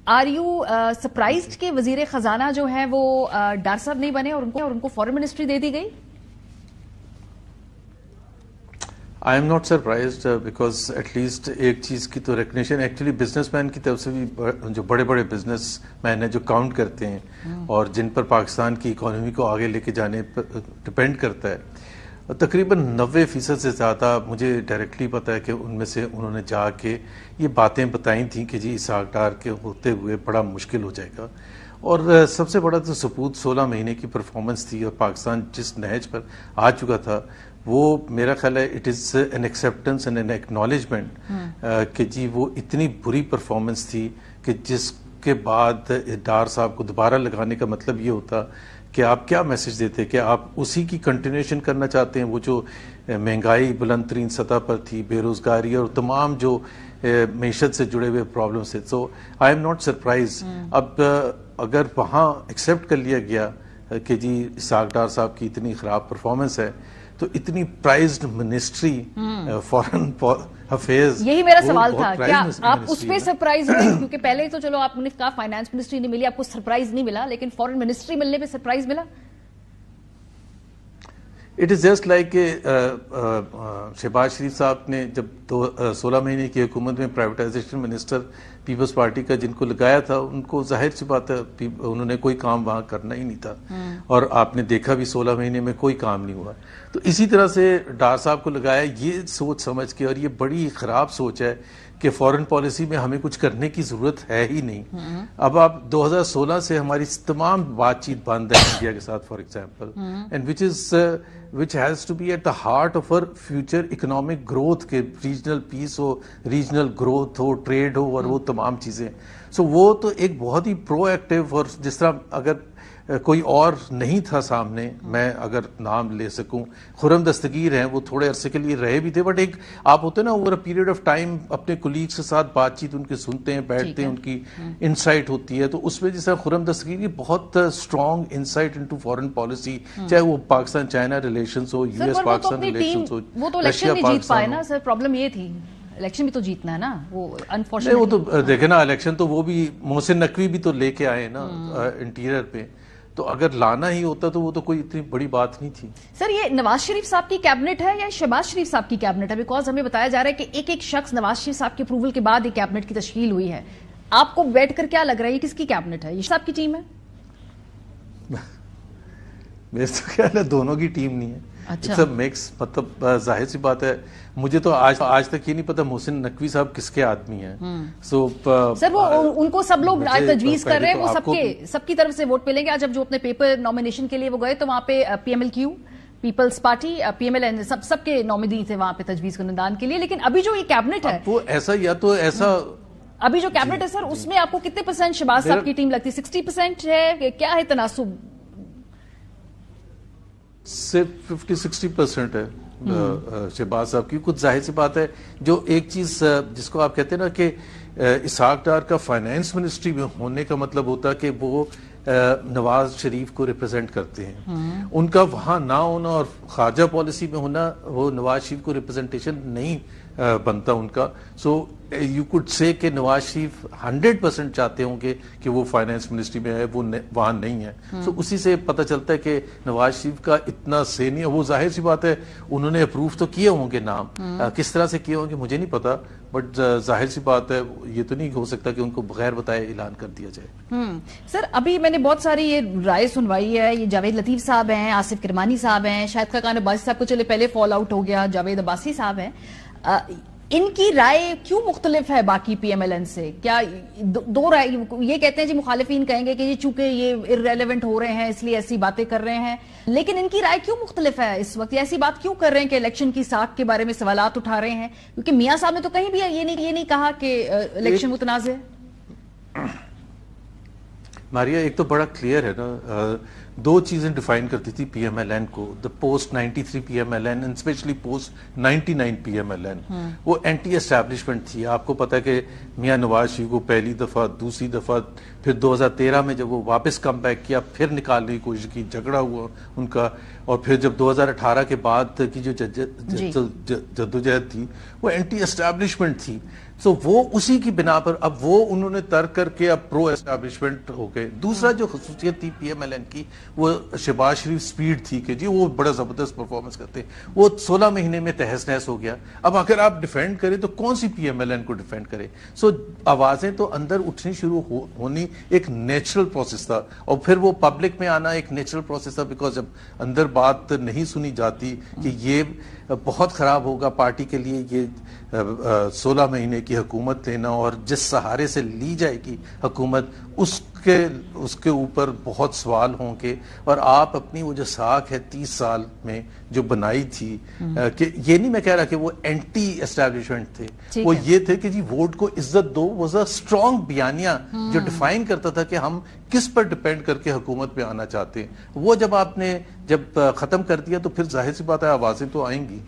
Are you surprised کہ وزیر خزانہ جو ہے وہ ڈار صاحب نہیں بنے اور ان کو فارن منسٹری دے دی گئی؟ I am not surprised because at least ایک چیز کی تو ریکگنیشن ایکچولی بزنس مین کی طرف سے بھی، جو بڑے بڑے بزنس مین ہیں جو کاؤنٹ کرتے ہیں اور جن پر پاکستان کی اکانومی کو آگے لے کے جانے پر ڈپینڈ کرتا ہے، تقریباً 90% سے زیادہ مجھے ڈائریکٹلی پتا ہے کہ ان میں سے انہوں نے جا کے یہ باتیں بتائی تھیں کہ جی اسحاق ڈار کے ہوتے ہوئے بڑا مشکل ہو جائے گا. اور سب سے بڑا تو ثبوت 16 مہینے کی پرفارمنس تھی، اور پاکستان جس نہج پر آ چکا تھا وہ میرا خیال ہے it is an acceptance and an acknowledgement کہ جی وہ اتنی بری پرفارمنس تھی کہ جس کے بعد ڈار صاحب کو دوبارہ لگانے کا مطلب یہ ہوتا کہ آپ کیا میسج دیتے کہ آپ اسی کی کنٹینیوشن کرنا چاہتے ہیں، وہ جو مہنگائی بلند ترین سطح پر تھی، بے روزگاری اور تمام جو معیشت سے جڑے ہوئے پرابلمس تھے. سو آئی ایم ناٹ سرپرائز. اب اگر وہاں ایکسیپٹ کر لیا گیا کہ جی اسحاق ڈار صاحب کی اتنی خراب پرفارمنس ہے تو اتنی پرائزڈ منسٹری فارن افیئرز، یہی میرا سوال تھا، کیا آپ اس پہ سرپرائز ہوئے؟ کیونکہ پہلے تو چلو آپ نے کہا فائنانس منسٹری نہیں ملی، آپ کو سرپرائز نہیں ملا، لیکن فارن منسٹری ملنے پہ سرپرائز ملا؟ اٹ از جسٹ لائک کہ شہباز شریف صاحب نے جب 16 مہینے کی حکومت میں پرائیویٹائزیشن منسٹر پیپلز پارٹی کا جن کو لگایا تھا، ان کو ظاہر سی بات ہے انہوں نے کوئی کام وہاں کرنا ہی نہیں تھا، اور آپ نے دیکھا بھی 16 مہینے میں کوئی کام نہیں ہوا. تو اسی طرح سے ڈار صاحب کو لگایا یہ سوچ سمجھ کے، اور یہ بڑی خراب سوچ ہے کہ فورن پالیسی میں ہمیں کچھ کرنے کی ضرورت ہے ہی نہیں. اب آپ 2016 سے ہماری تمام بات چیت بند ہے انڈیا کے ساتھ for example, and which has to be at the heart of our future economic growth کے ریجنل پیس ہو، ریجنل گروتھ ہو، ٹریڈ ہو، اور وہ تمام چیزیں. سو وہ تو ایک بہت ہی پرو ایکٹیو، اور جس طرح اگر کوئی اور نہیں تھا سامنے، میں اگر نام لے سکوں خرم دستگیر ہیں، وہ تھوڑے عرصے کے لیے رہے بھی تھے، بٹ ایک آپ ہوتے ہیں نا over a period of time اپنے کولیگس کے ساتھ بات چیت ان کے سنتے ہیں، بیٹھتے ہیں، ان کی انسائٹ ہوتی ہے. تو اس میں جیسا خرم دستگیر کی بہت strong insight into foreign policy, چاہے وہ پاکستان چائنا ریلیشنز ہو، یو ایس پاکستان ریلیشنز ہو، وہ تو الیکشن نہیں جیت پائے نا سر، پرابلم یہ تھی الیکشن بھی تو جیتنا ہے نا، وہ انفارچونیٹلی وہ تو دیکھیں نا الیکشن تو وہ بھی محسن نقوی بھی تو لے کے آئے نا انٹیریئر پہ، تو اگر لانا ہی ہوتا تو وہ تو کوئی اتنی بڑی بات نہیں تھی. سر یہ نواز شریف صاحب کی کیبنٹ ہے یا شہباز شریف صاحب کی کیبنٹ ہے؟ بیکاز ہمیں بتایا جا رہا ہے کہ ایک ایک شخص نواز شریف صاحب کے اپروول کے بعد یہ کیبنٹ کی تشکیل ہوئی ہے. آپ کو بیٹھ کر کیا لگ رہا ہے یہ کس کی کیبنٹ ہے؟ یہ صاحب کی ٹیم ہے؟ میرے تو خیال ہے دونوں کی ٹیم نہیں ہے، اچھا مکس. مطلب ظاہر سی بات ہے، مجھے تو آج تک یہ نہیں پتا محسن نقوی صاحب کس کے آدمی ہیں. سر وہ ان کو سب لوگ تجویز کر رہے ہیں، وہ سب کی طرف سے ووٹ ملیں گے. آج جب جو اپنے پیپر نامینیشن کے لیے وہ گئے تو وہاں پہ P M L Q, Peoples Party, P M L N سب کے نامزدگی تھے وہاں پہ تجویز کنندگان کے لیے. لیکن ابھی جو یہ کیبنٹ ہے وہ ایسا یا تو ایسا ابھی جو کیبنٹ ہے سر اس میں آپ کو کتنے % شہباز صاحب کی ٹیم لگتی ہے؟ 60% ہے؟ کیا ہے تناسب؟ صرف 50-60% ہے شہباز صاحب کی. کچھ ظاہر سی بات ہے، جو ایک چیز جس کو آپ کہتے ہیں نا کہ اسحاق ڈار کا فائنانس منسٹری میں ہونے کا مطلب ہوتا ہے کہ وہ نواز شریف کو ریپرزینٹ کرتے ہیں. ان کا وہاں نہ ہونا اور خارجہ پالیسی میں ہونا وہ نواز شریف کو ریپرزینٹیشن نہیں بنتا ان کا. سو یو کوڈ سے کہ نواز شریف 100% چاہتے ہوں گے کہ وہ فائنانس منسٹری میں ہے، وہ وہاں نہیں ہے. سو اسی سے پتہ چلتا ہے کہ نواز شریف کا اتنا سے نہیں. وہ ظاہر سی بات ہے انہوں نے اپروو تو کیے ہوں گے نام، کس طرح سے کیے ہوں گے مجھے نہیں پتا، بٹ ظاہر سی بات ہے یہ تو نہیں ہو سکتا کہ ان کو بغیر بتائے اعلان کر دیا جائے. سر ابھی میں نے بہت ساری یہ رائے سنوائی ہے، یہ جاوید لطیف صاحب ہیں، آصف کرمانی صاحب ہیں، شاہد خاقان عباسی صاحب کو چلے پہلے فال آؤٹ ہو گیا، جاوید عباسی صاحب ہیں. ان کی رائے کیوں مختلف ہے باقی پی ایم ایل این سے؟ کیا دو رائے یہ کہتے ہیں جی مخالفین کہیں گے کہ یہ چونکہ یہ irrelevant ہو رہے ہیں اس لیے ایسی باتیں کر رہے ہیں، لیکن ان کی رائے کیوں مختلف ہے اس وقت؟ ایسی بات کیوں کر رہے ہیں کہ الیکشن کی ساکھ کے بارے میں سوالات اٹھا رہے ہیں؟ کیونکہ میاں صاحب نے تو کہیں بھی یہ نہیں کہا کہ الیکشن متنازع ہے. ماریا ایک تو بڑا کلیئر ہے نا، دو چیزیں ڈیفائن کرتی تھی پی ایم ایل این کو، the post 93 P M L N and specially post 99 P M L N. وہ اینٹی اسٹیبلشمنٹ تھی. آپ کو پتا کہ میاں نواز شریف کو پہلی دفعہ، دوسری دفعہ، پھر 2013 میں جب وہ واپس کم بیک کیا پھر نکالنے کی کوشش کی، جھگڑا ہوا ان کا، اور پھر جب 2018 کے بعد کی جو جدوجہد تھی وہ اینٹی اسٹیبلشمنٹ تھی. سو وہ اسی کی بنا پر اب وہ انہوں نے ترک کر کے اب پرو اسٹیبلشمنٹ ہو گئے. دوسرا جو خصوصیت تھی پی ایم ایل این کی وہ شہباز شریف سپیڈ تھی کہ جی وہ بڑا زبردست پرفارمنس کرتے، وہ 16 مہینے میں تہس نہس ہو گیا. اب اگر آپ ڈیفینڈ کریں تو کون سی پی ایم ایل این کو ڈیفینڈ کرے؟ سو آوازیں تو اندر اٹھنی شروع ہونی ایک نیچرل پروسیس تھا، اور پھر وہ پبلک میں آنا ایک نیچرل پروسیس تھا، بیکاز جب اندر بات نہیں سنی جاتی کہ یہ بہت خراب ہوگا پارٹی کے لیے یہ 16 مہینے کی حکومت لینا، اور جس سہارے سے لی جائے گی حکومت اس کے اوپر بہت سوال ہوں گے. اور آپ اپنی وہ جو ساکھ ہے 30 سال میں جو بنائی تھی، کہ یہ نہیں میں کہہ رہا کہ وہ اینٹی اسٹیبلشمنٹ تھے، وہ یہ تھے کہ جی ووٹ کو عزت دو، واز اے اسٹرانگ بیانیہ جو ڈیفائن کرتا تھا کہ ہم کس پر ڈیپینڈ کر کے حکومت پہ آنا چاہتے ہیں. وہ جب آپ نے ختم کر دیا تو پھر ظاہر سی بات ہے آوازیں تو آئیں گی.